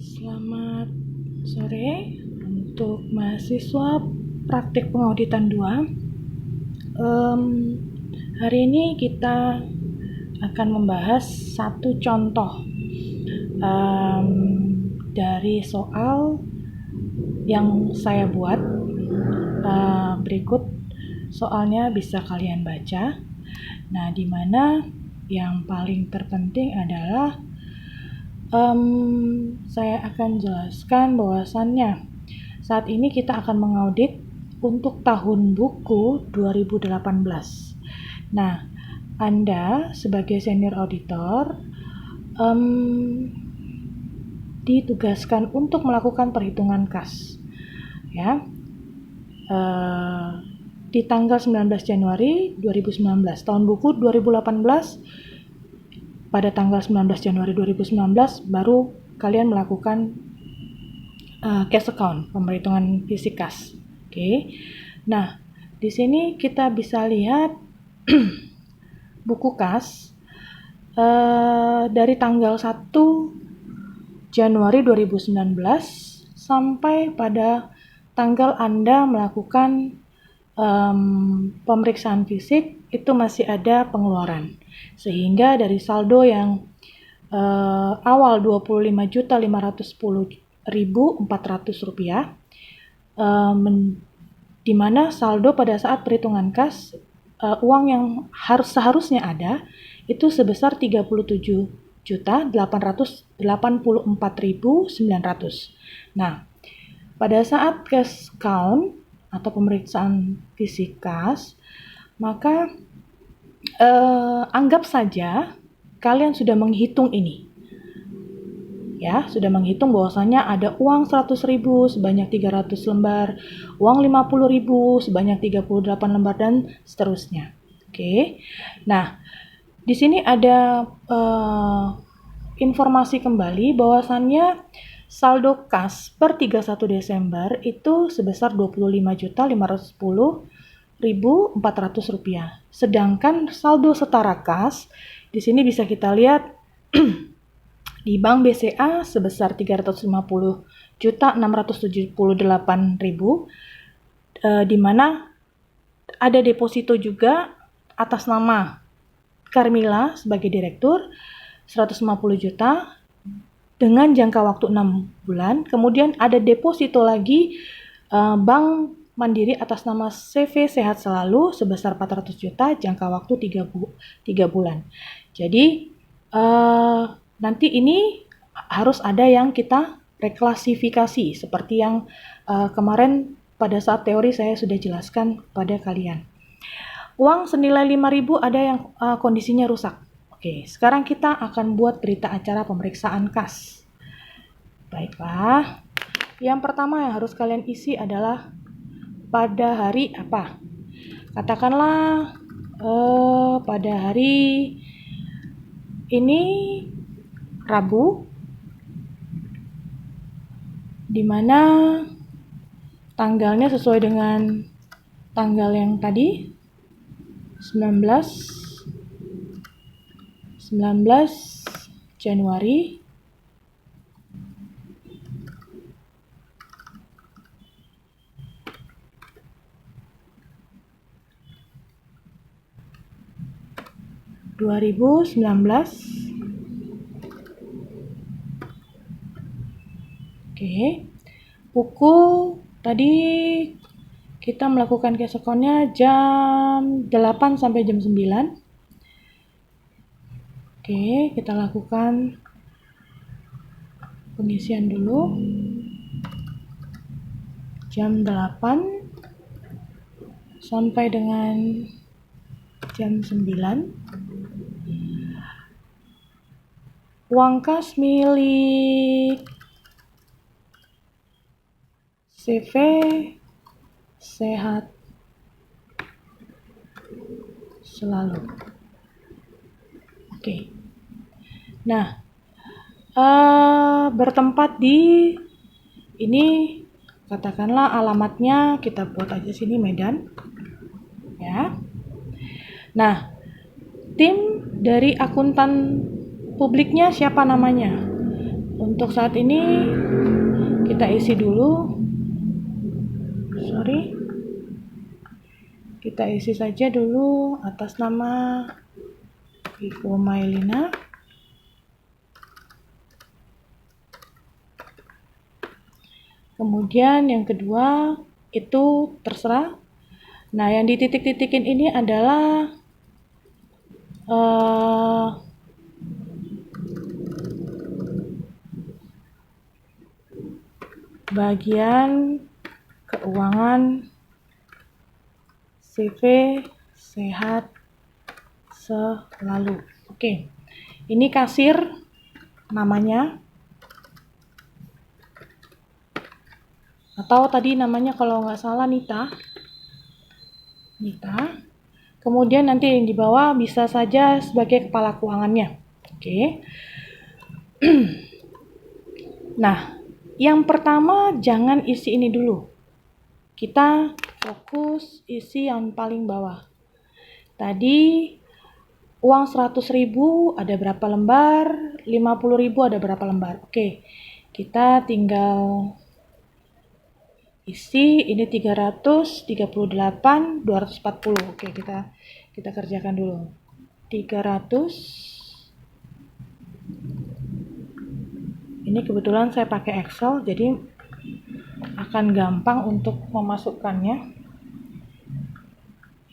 Selamat sore untuk mahasiswa praktik pengauditan 2. Hari ini kita akan membahas satu contoh dari soal yang saya buat. Berikut soalnya bisa kalian baca. Nah, di mana yang paling terpenting adalah saya akan jelaskan bahwasannya saat ini kita akan mengaudit untuk tahun buku 2018. Nah, Anda sebagai senior auditor ditugaskan untuk melakukan perhitungan kas, ya, di tanggal 19 Januari 2019, tahun buku 2018. Pada tanggal 19 Januari 2019 baru kalian melakukan cash account, pemberhitungan fisik kas. Oke. Nah, di sini kita bisa lihat buku kas dari tanggal 1 Januari 2019 sampai pada tanggal Anda melakukan pemeriksaan fisik, itu masih ada pengeluaran. Sehingga dari saldo yang awal Rp25.510.400, di mana saldo pada saat perhitungan kas uang yang seharusnya ada itu sebesar Rp30.884.900. Nah, pada saat cash count atau pemeriksaan fisik kas, maka anggap saja kalian sudah menghitung ini. Ya, sudah menghitung bahwasanya ada uang 100.000 sebanyak 300 lembar, uang 50.000 sebanyak 38 lembar, dan seterusnya. Oke. Nah, di sini ada informasi kembali bahwasannya saldo kas per 31 Desember itu sebesar Rp25.510.400. Sedangkan saldo setara kas di sini bisa kita lihat di Bank BCA sebesar Rp350.678.000, di mana ada deposito juga atas nama Carmila sebagai direktur 150 juta dengan jangka waktu 6 bulan. Kemudian ada deposito lagi Bank Mandiri atas nama CV Sehat Selalu sebesar 400 juta jangka waktu 3 bulan. Jadi nanti ini harus ada yang kita reklasifikasi seperti yang kemarin pada saat teori saya sudah jelaskan pada kalian. Uang senilai 5.000 ada yang kondisinya rusak. Oke, sekarang kita akan buat berita acara pemeriksaan kas. Baiklah. Yang pertama yang harus kalian isi adalah pada hari apa? Katakanlah pada hari ini Rabu, di mana tanggalnya sesuai dengan tanggal yang tadi 19 Januari 2019. Oke. Pukul tadi kita melakukan cash account-nya jam 8 sampai jam 9. Oke, kita lakukan pengisian dulu. Jam 8 sampai dengan jam 9. Uang kas milik CV Sehat Selalu. Oke. Nah, bertempat di ini, katakanlah alamatnya kita buat aja sini Medan, ya. Nah, tim dari akuntan publiknya siapa namanya? Untuk saat ini kita isi dulu. Kita isi saja dulu atas nama Ibu Mailina. Kemudian yang kedua itu terserah. Nah, yang dititik-titikin ini adalah bagian keuangan CV sehat selalu. Oke, ini kasir namanya, atau tadi namanya kalau nggak salah Nita. Kemudian nanti yang di bawah bisa saja sebagai kepala keuangannya. Oke. Nah, yang pertama jangan isi ini dulu. Kita fokus isi yang paling bawah. Tadi uang 100.000 ada berapa lembar, 50.000 ada berapa lembar. Oke, kita tinggal isi ini 338, 240. Oke, kita kerjakan dulu. 300. Ini kebetulan saya pakai Excel, jadi akan gampang untuk memasukkannya.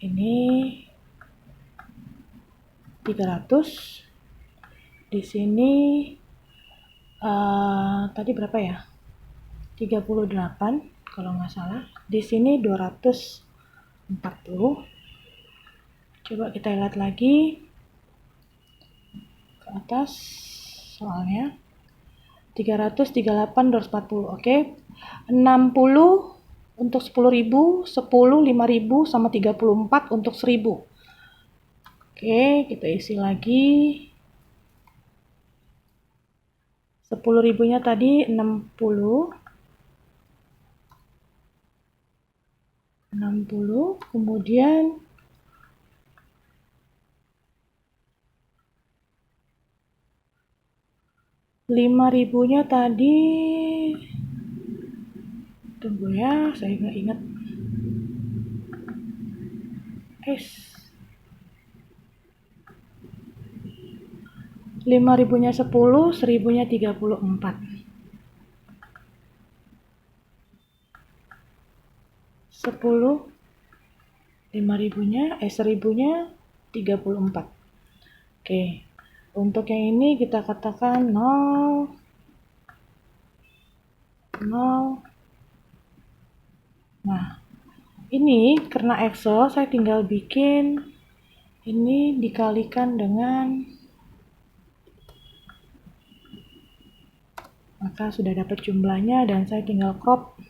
Ini 300. Di sini tadi berapa ya? 38 kalau nggak salah. Di sini 240. Coba kita lihat lagi ke atas soalnya. 338, 240. Oke. 60 untuk 10.000, 10, 5.000 sama 34 untuk 1.000. Oke, kita isi lagi. 10.000-nya tadi 60. 60, kemudian 5.000-nya tadi, tunggu ya, saya nggak ingat. 5.000-nya 10, 1.000-nya 34. 10, 5.000-nya, 1.000-nya 34. Oke. Untuk yang ini kita katakan 0, 0. Nah, ini karena Excel saya tinggal bikin ini dikalikan dengan, maka sudah dapat jumlahnya dan saya tinggal crop.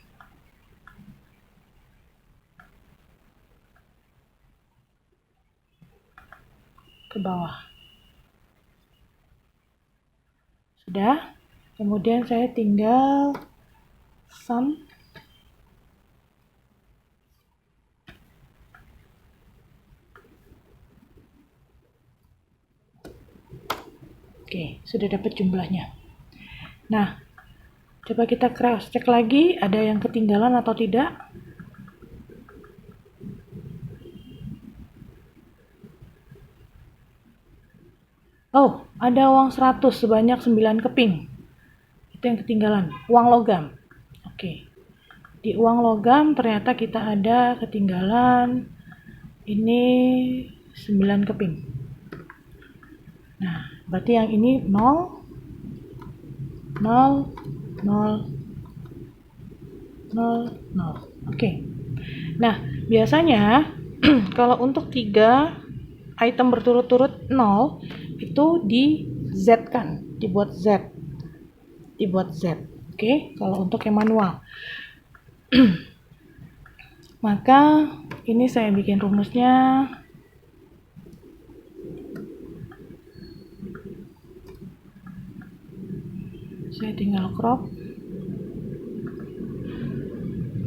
Ke bawah. Sudah. Kemudian saya tinggal sum. Oke, sudah dapat jumlahnya. Nah, coba kita cross check lagi, ada yang ketinggalan atau tidak. Oh, ada uang 100 sebanyak 9 keping. Itu yang ketinggalan, uang logam. Oke. Di uang logam ternyata kita ada ketinggalan ini 9 keping. Nah, berarti yang ini 0, 0, 0, 0, 0. Oke. Nah, biasanya kalau untuk 3 item berturut-turut 0 itu di Z kan, dibuat Z. Oke, kalau untuk yang manual. Maka ini saya bikin rumusnya. Saya tinggal crop.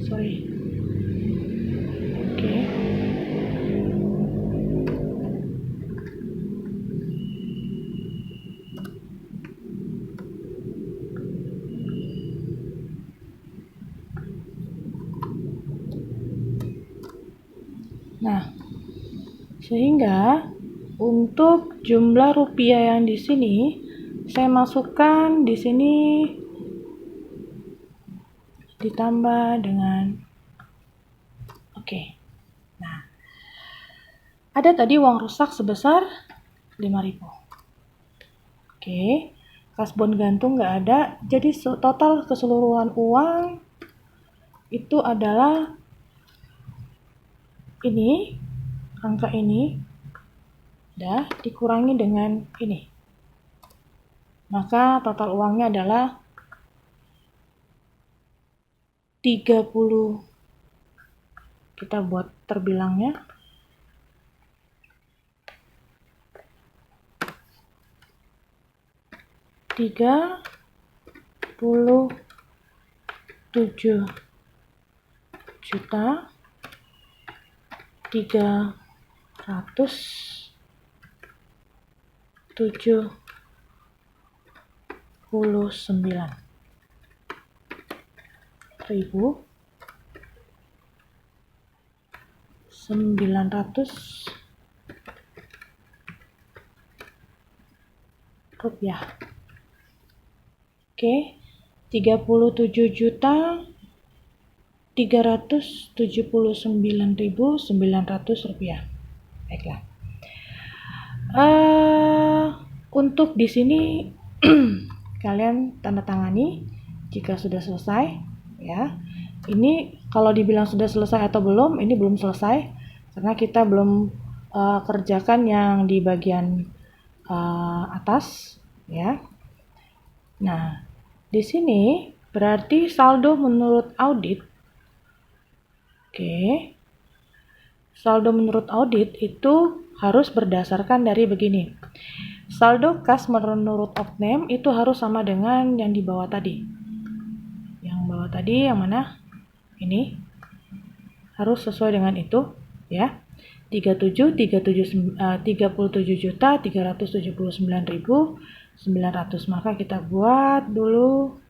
Sorry. Oke. Nah, sehingga untuk jumlah rupiah yang di sini saya masukkan di sini ditambah dengan oke. Nah, ada tadi uang rusak sebesar 5.000. Oke. Kasbon gantung nggak ada, jadi total keseluruhan uang itu adalah ini, angka ini, dah dikurangi dengan ini. Maka total uangnya adalah 30, kita buat terbilangnya, 37.379.900 rupiah. Oke, 37.379.900 rupiah. Baiklah. Untuk di sini kalian tanda tangani jika sudah selesai, ya. Ini kalau dibilang sudah selesai atau belum, ini belum selesai karena kita belum kerjakan yang di bagian atas, ya. Nah, di sini berarti saldo menurut audit. Oke. Saldo menurut audit itu harus berdasarkan dari begini. Saldo kas menurut Oknem itu harus sama dengan yang di bawah tadi. Yang bawah tadi yang mana? Ini. Harus sesuai dengan itu, ya. 37.379.900. Maka kita buat dulu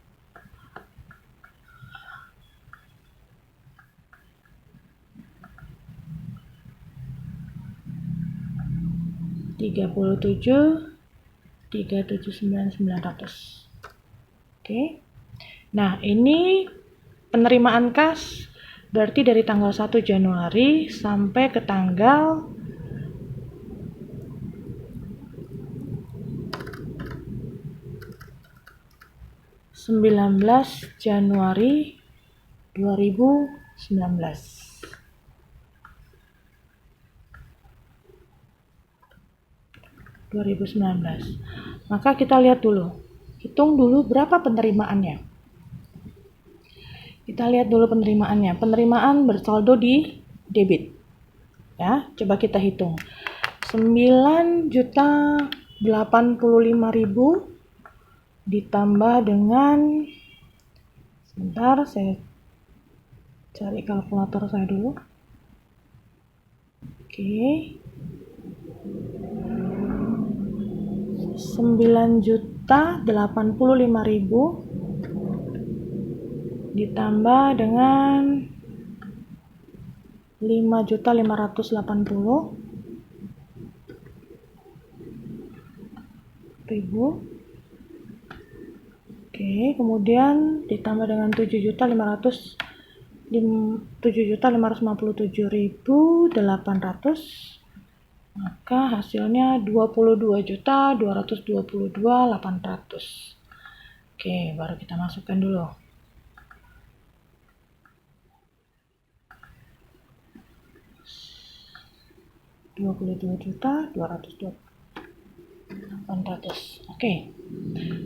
37.379.900. Oke. Nah, ini penerimaan kas berarti dari tanggal 1 Januari sampai ke tanggal 19 Januari 2019. Maka kita lihat dulu, hitung dulu berapa penerimaannya. Kita lihat dulu penerimaannya. Penerimaan bersaldo di debit. Ya, coba kita hitung. 9.085.000 ditambah dengan, sebentar saya cari kalkulator saya dulu. Oke. 9.085.000 ditambah dengan 5.580.000. Oke, kemudian ditambah dengan 7.557.800, maka hasilnya 22.222.800. Oke, baru kita masukkan dulu. $22.222.800. Oke.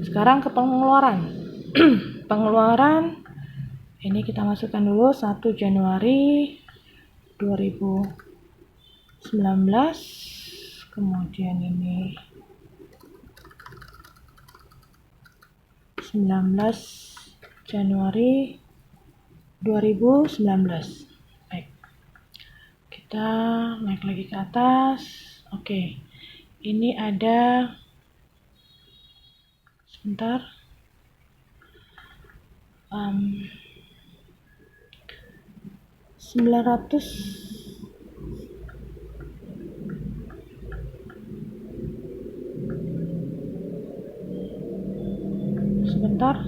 Sekarang ke pengeluaran. Pengeluaran ini kita masukkan dulu 1 Januari 2019. Kemudian ini 19 Januari 2019. Baik. Kita naik lagi ke atas. Oke. Ini ada, sebentar, 900 sebentar.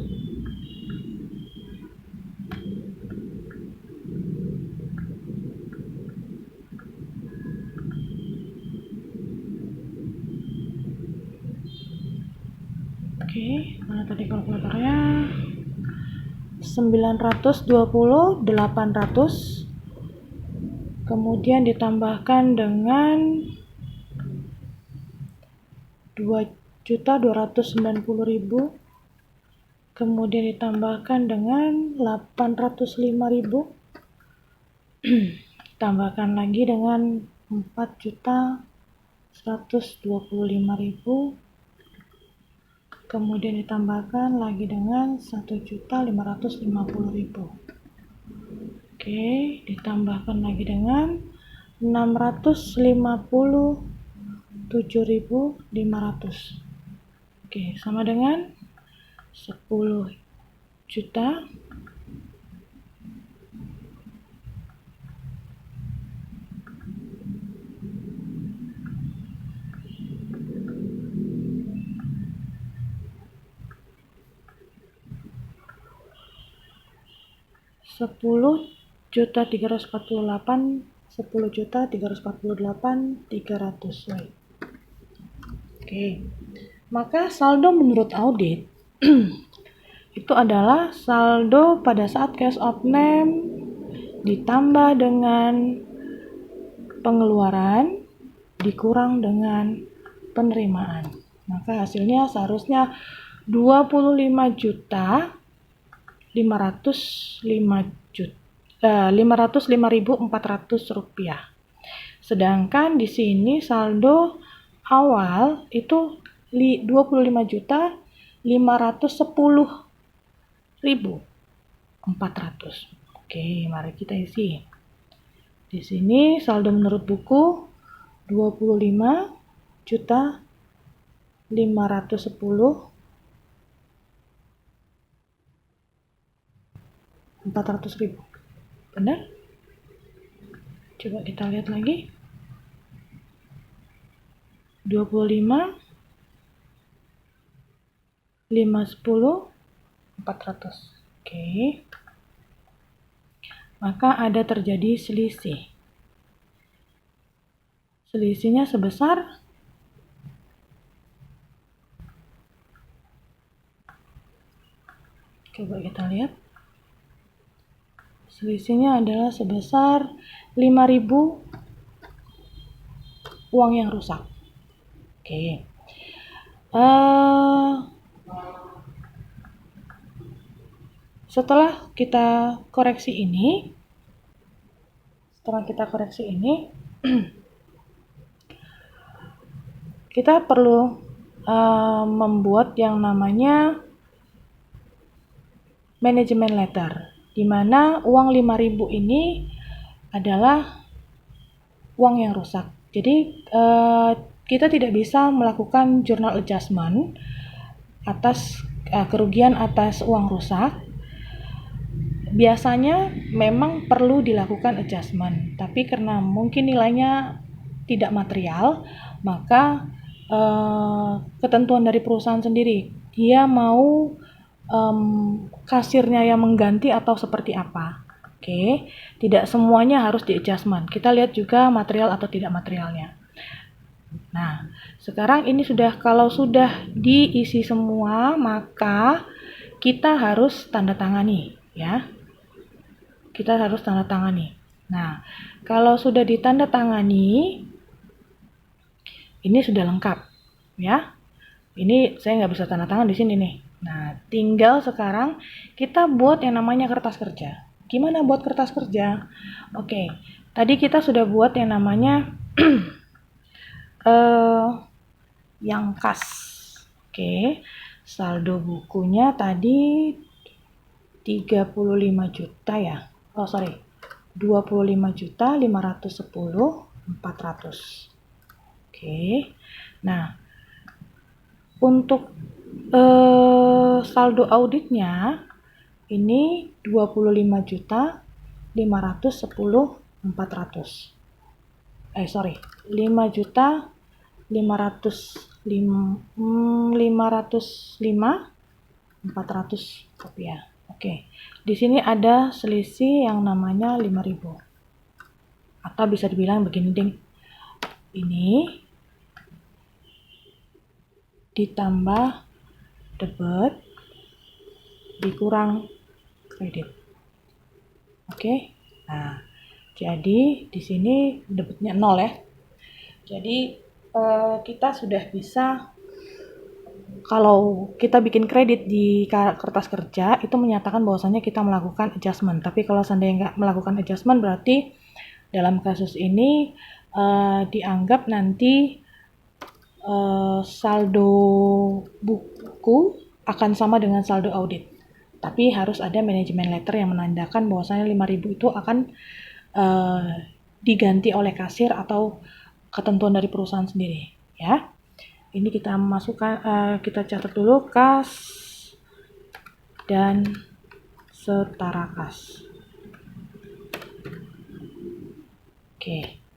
Oke, mana tadi kalkulatornya? 920, 800. Kemudian ditambahkan dengan 2.290.000. Kemudian ditambahkan dengan 805.000. Tambahkan lagi dengan 4.125.000. Kemudian ditambahkan lagi dengan 1.550.000. Oke, ditambahkan lagi dengan 657.500. Oke, sama dengan 10 juta. $10.348.300. Oke, maka saldo menurut audit itu adalah saldo pada saat cash of name ditambah dengan pengeluaran dikurang dengan penerimaan. Maka hasilnya seharusnya 505.400 rupiah. Sedangkan di sini saldo awal itu 25.510.400. Oke, mari kita isi. Di sini saldo menurut buku 25.510.400.000. Benar? Coba kita lihat lagi. 25.510.400. Oke. Maka ada terjadi selisih. Selisihnya sebesar coba kita lihat. Selisihnya adalah sebesar 5.000 uang yang rusak. Oke. Setelah kita koreksi ini, kita perlu membuat yang namanya manajemen letter, di mana uang 5.000 ini adalah uang yang rusak. Jadi kita tidak bisa melakukan journal adjustment atas kerugian atas uang rusak. Biasanya memang perlu dilakukan adjustment, tapi karena mungkin nilainya tidak material, maka ketentuan dari perusahaan sendiri, dia mau kasirnya yang mengganti atau seperti apa. Oke, tidak semuanya harus di adjustment. Kita lihat juga material atau tidak materialnya. Nah, sekarang ini kalau sudah diisi semua, maka kita harus tanda tangani, ya. Kita harus tanda tangani. Nah, kalau sudah ditandatangani, ini sudah lengkap, ya. Ini saya nggak bisa tanda tangan di sini nih. Nah, tinggal sekarang kita buat yang namanya kertas kerja. Gimana buat kertas kerja? Oke, tadi kita sudah buat yang namanya yang kas. Oke, saldo bukunya tadi 35 juta ya. 25.510.400. Oke. Nah, untuk saldo auditnya ini 25.510.400. 5.505.400. Rp400. Oke. Di sini ada selisih yang namanya 5.000. Atau bisa dibilang begini, ding. Ini ditambah debit dikurang kredit. Oke. Nah, jadi di sini debitnya 0 ya. Jadi kita sudah bisa, kalau kita bikin kredit di kertas kerja itu menyatakan bahwasannya kita melakukan adjustment. Tapi kalau seandainya nggak melakukan adjustment, berarti dalam kasus ini dianggap nanti saldo buku akan sama dengan saldo audit. Tapi harus ada manajemen letter yang menandakan bahwasanya 5.000 itu akan diganti oleh kasir atau ketentuan dari perusahaan sendiri, ya. Ini kita masukkan, kita catat dulu kas dan setara kas. Oke.